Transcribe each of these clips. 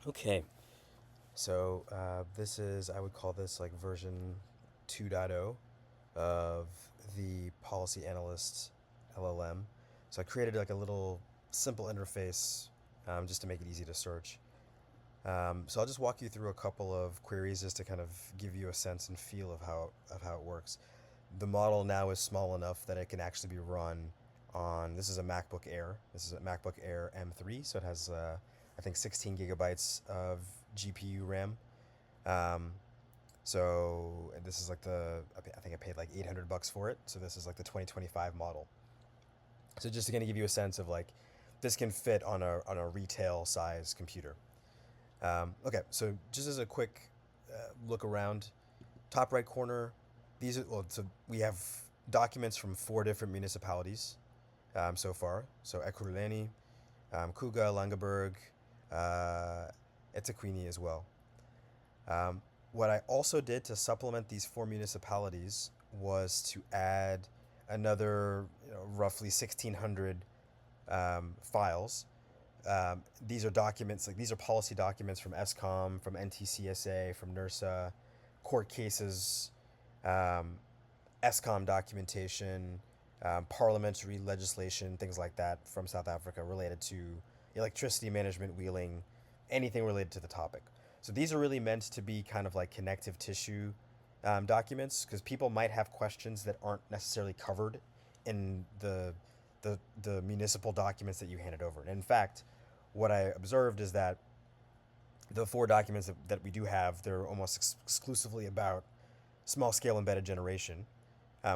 Okay, so this is, I would call this like version 2.0 of the Policy Analyst LLM. So I created like a little simple interface just to make it easy to search. So I'll just walk you through a couple of queries just to kind of give you a sense and feel of how it works. The model now is small enough that it can actually be run on. This is a MacBook Air. This is a MacBook Air M3, so it has I think 16 gigabytes of GPU RAM. Um, so this is like I think I paid like $800 for it. So this is like the 2025 model. So just to kind of give you a sense of like this can fit on a retail size computer. Okay, so just as a quick look around, top right corner, these are, well, so we have documents from four different municipalities so far. So Ekurhuleni, Kuga, Langeberg, uh, Etiquini as well. What I also did to supplement these four municipalities was to add another roughly 1,600 files. These are documents, like these are policy documents from ESCOM, from NTCSA, from NERSA, court cases, um, ESCOM documentation, parliamentary legislation, things like that from South Africa related to electricity management, wheeling, anything related to the topic. So these are really meant to be kind of like connective tissue documents because people might have questions that aren't necessarily covered in the municipal documents that you handed over. And in fact, what I observed is that the four documents that we do have, they're almost exclusively about small scale embedded generation,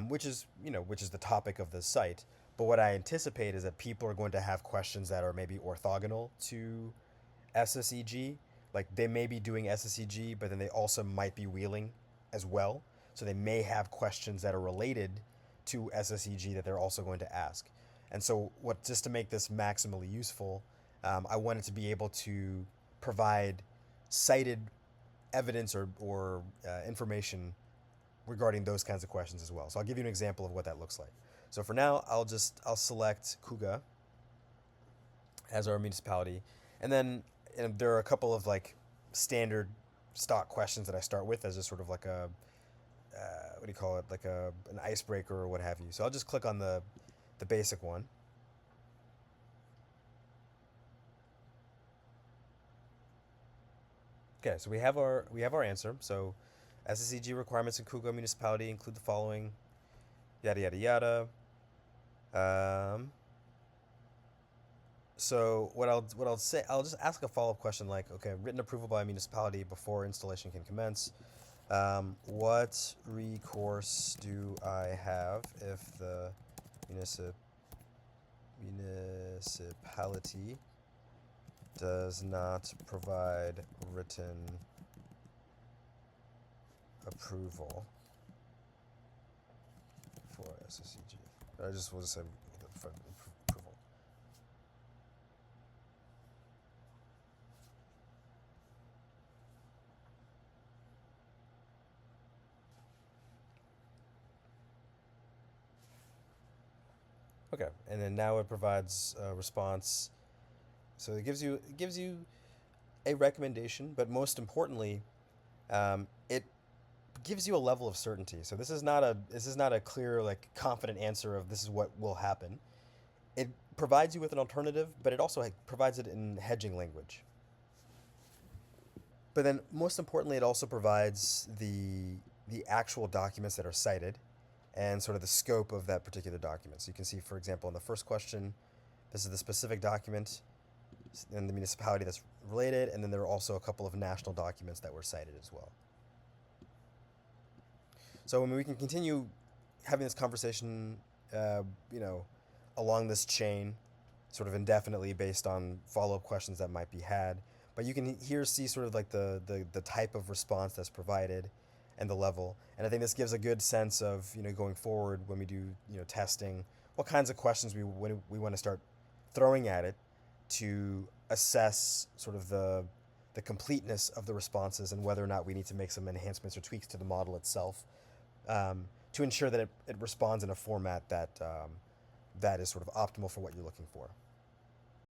which is the topic of the site. But what I anticipate is that people are going to have questions that are maybe orthogonal to SSEG. Like they may be doing SSEG, but then they also might be wheeling as well. So they may have questions that are related to SSEG that they're also going to ask. And so, what just to make this maximally useful, I wanted to be able to provide cited evidence or information regarding those kinds of questions as well. So I'll give you an example of what that looks like. So for now, I'll select Kuga as our municipality, and then there are a couple of like standard stock questions that I start with as a sort of like a what do you call it, like an icebreaker or what have you. So I'll just click on the basic one. Okay, so we have our answer. So SSEG requirements in Kuga municipality include the following, yada yada yada. Um, so what I'll say, I'll just ask a follow up question like, okay, written approval by a municipality before installation can commence. What recourse do I have if the municip- municipality does not provide written approval for SSCG? I just will just say approval. Okay, and then now it provides a response. So it gives you a recommendation, but most importantly, it gives you a level of certainty. So this is not a clear like confident answer of this is what will happen. It provides you with an alternative, but it also provides it in hedging language. But then most importantly, it also provides the actual documents that are cited and sort of the scope of that particular document. So you can see, for example, in the first question, this is the specific document in the municipality that's related, and then there are also a couple of national documents that were cited as well. So when we can continue having this conversation, uh, you know, along this chain, sort of indefinitely based on follow-up questions that might be had. But you can here see sort of like the type of response that's provided and the level. And I think this gives a good sense of, going forward when we do, testing, what kinds of questions we want to start throwing at it to assess sort of the completeness of the responses and whether or not we need to make some enhancements or tweaks to the model itself to ensure that it responds in a format that that is sort of optimal for what you're looking for.